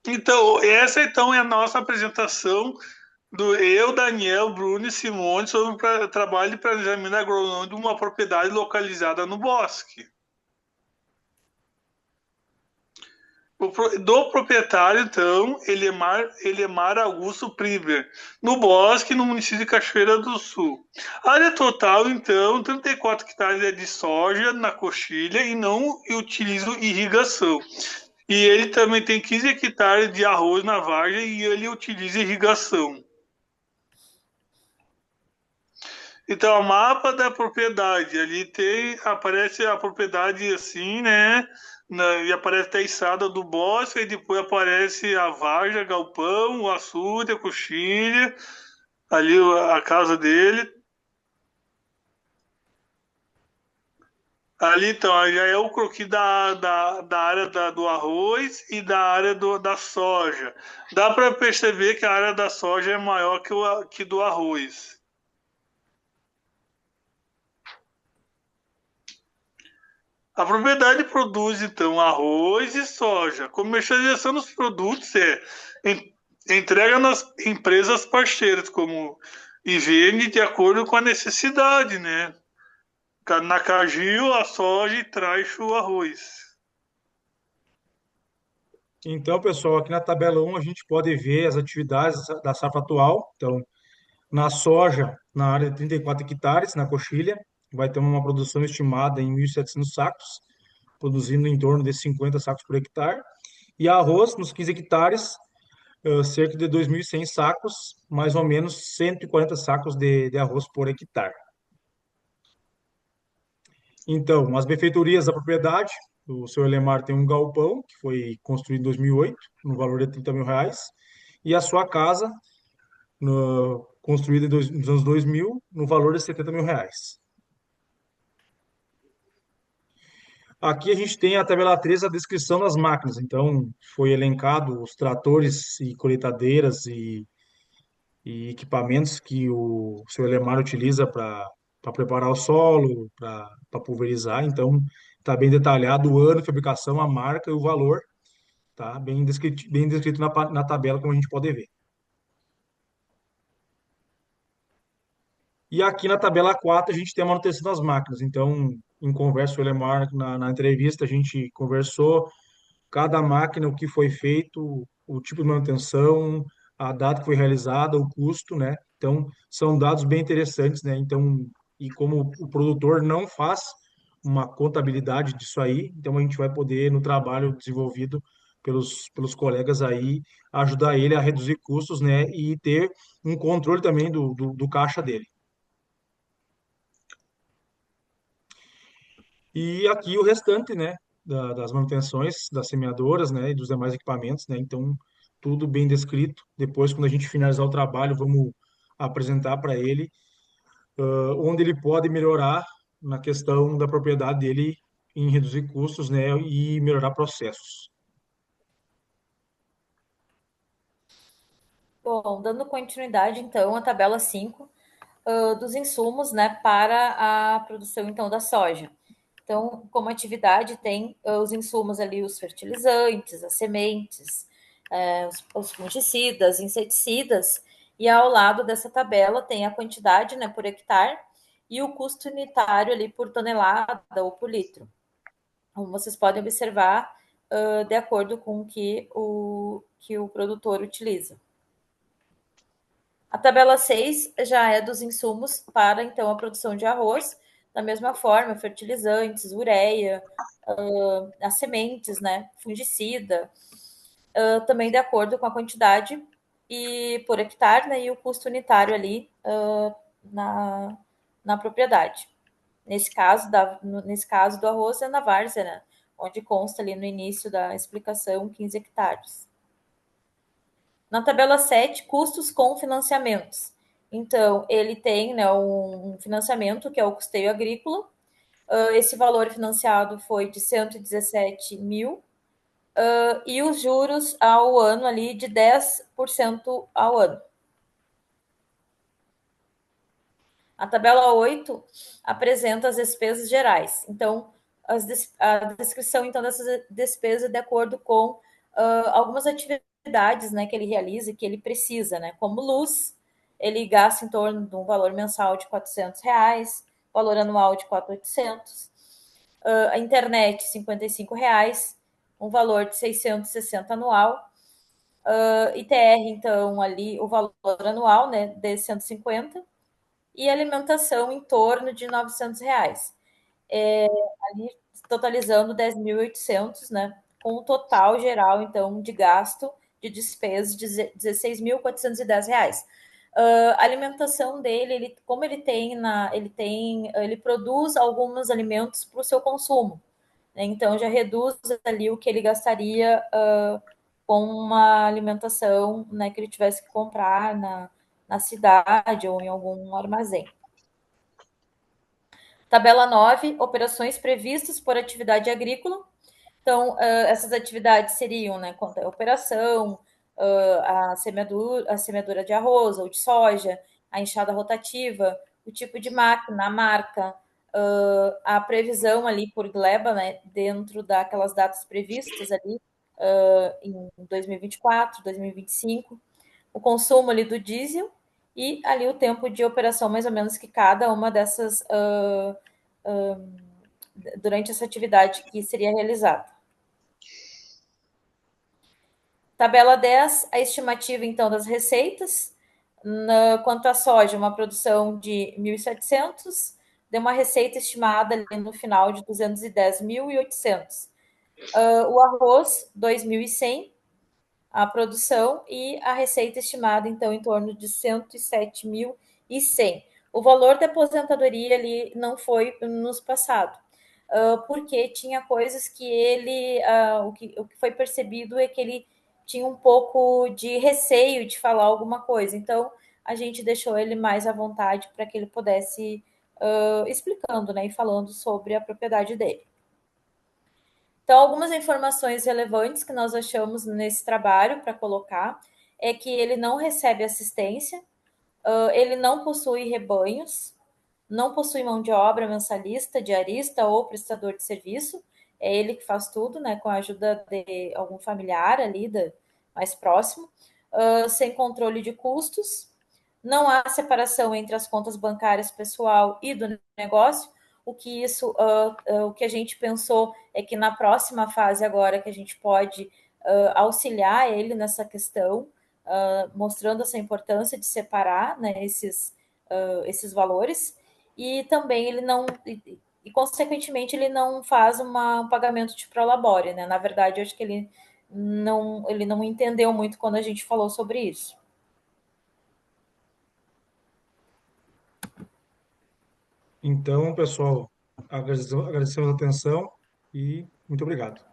Então, essa então é a nossa apresentação do eu, Daniel, Bruno e Simone sobre o trabalho de planejamento agronômico de uma propriedade localizada no bosque. Do proprietário, então, Elemar Augusto Priber, no Bosque, no município de Cachoeira do Sul. A área total, então, 34 hectares é de soja na coxilha e não utiliza irrigação. E ele também tem 15 hectares de arroz na vargem e ele utiliza irrigação. Então, o mapa da propriedade, ali aparece a propriedade assim, né? E aparece a içada do bosque, e depois aparece a varja, galpão, o açude, a coxilha, ali a casa dele. Ali, então, já é o croquis da área do arroz e da área da soja. Dá para perceber que a área da soja é maior que do arroz. A propriedade produz, então, arroz e soja. Comercialização dos produtos entrega nas empresas parceiras, como e vende de acordo com a necessidade, né? Na Cargill, a soja e traz o arroz. Então, pessoal, aqui na tabela 1 a gente pode ver as atividades da safra atual. Então, na soja, na área de 34 hectares, na coxilha, vai ter uma produção estimada em 1.700 sacos, produzindo em torno de 50 sacos por hectare. E arroz, nos 15 hectares, cerca de 2.100 sacos, mais ou menos 140 sacos de arroz por hectare. Então, as benfeitorias da propriedade, o seu Elemar tem um galpão, que foi construído em 2008, no valor de R$ 30.000, e a sua casa, construída nos anos 2000, no valor de R$ 70.000. Aqui a gente tem a tabela 3, a descrição das máquinas. Então, foi elencado os tratores e colheitadeiras e equipamentos que o seu Elemar utiliza para preparar o solo, para pulverizar. Então, está bem detalhado o ano de fabricação, a marca e o valor, tá? Bem descrito na tabela, como a gente pode ver. E aqui na tabela 4 a gente tem a manutenção das máquinas. Então, em conversa com o Elemar, na entrevista, a gente conversou cada máquina, o que foi feito, o tipo de manutenção, a data que foi realizada, o custo, né? Então, são dados bem interessantes, né? Então, e como o produtor não faz uma contabilidade disso aí, então a gente vai poder, no trabalho desenvolvido pelos colegas aí, ajudar ele a reduzir custos, né? E ter um controle também do caixa dele. E aqui o restante, né, das manutenções das semeadoras, né, e dos demais equipamentos, né? Então, tudo bem descrito. Depois, quando a gente finalizar o trabalho, vamos apresentar para ele, onde ele pode melhorar na questão da propriedade dele em reduzir custos, né, e melhorar processos. Bom, dando continuidade, então, à tabela 5 dos insumos, né, para a produção, então, da soja. Então, como atividade, tem os insumos ali, os fertilizantes, as sementes, os fungicidas, inseticidas, e ao lado dessa tabela tem a quantidade, né, por hectare e o custo unitário ali por tonelada ou por litro. Como vocês podem observar, de acordo com que o produtor utiliza. A tabela 6 já é dos insumos para, então, a produção de arroz, da mesma forma, fertilizantes, ureia, as sementes, né, fungicida, também de acordo com a quantidade e por hectare, né, e o custo unitário ali na propriedade. Nesse caso do arroz é na várzea, né, onde consta ali no início da explicação 15 hectares. Na tabela 7, custos com financiamentos. Então, ele tem, né, um financiamento, que é o custeio agrícola. Esse valor financiado foi de 117 mil. E os juros ao ano ali de 10% ao ano. A tabela 8 apresenta as despesas gerais. Então, a descrição então, dessas despesas de acordo com algumas atividades atividades, né, que ele realiza e que ele precisa, né, como luz, ele gasta em torno de um valor mensal de R$ 400, valor anual de 4.800, a internet R$ 55, um valor de 660 anual, ITR, então, ali, o valor anual, né, de 150, e alimentação em torno de R$ 900. Ali totalizando 10.800, né? Com o total geral, então, de gasto de despesas de R$ 16.410. A alimentação dele, como ele produz alguns alimentos para o seu consumo, né? Então já reduz ali o que ele gastaria com uma alimentação, né, que ele tivesse que comprar na cidade ou em algum armazém. Tabela 9, operações previstas por atividade agrícola. Então, essas atividades seriam, né, conta a operação, a semeadura de arroz ou de soja, a enxada rotativa, o tipo de máquina, a marca, a previsão ali por gleba, né, dentro daquelas datas previstas ali em 2024, 2025, o consumo ali do diesel e ali o tempo de operação mais ou menos que cada uma dessas durante essa atividade que seria realizada. Tabela 10, a estimativa, então, das receitas. Quanto à soja, uma produção de 1.700, deu uma receita estimada ali no final de 210.800. O arroz, 2.100, a produção, e a receita estimada, então, em torno de 107.100. O valor da aposentadoria ali não foi nos passado, porque tinha coisas que ele, o que foi percebido é que ele tinha um pouco de receio de falar alguma coisa, então a gente deixou ele mais à vontade para que ele pudesse explicando, né, e falando sobre a propriedade dele. Então, algumas informações relevantes que nós achamos nesse trabalho para colocar é que ele não recebe assistência, ele não possui rebanhos, não possui mão de obra mensalista, diarista ou prestador de serviço. É ele que faz tudo, né, com a ajuda de algum familiar ali mais próximo, sem controle de custos. Não há separação entre as contas bancárias pessoal e do negócio. O que a gente pensou é que na próxima fase agora que a gente pode auxiliar ele nessa questão, mostrando essa importância de separar, né, esses valores, e também ele não, consequentemente, ele não faz um pagamento de prolabore, né? Na verdade, eu acho que ele não entendeu muito quando a gente falou sobre isso. Então, pessoal, agradecemos a atenção e muito obrigado.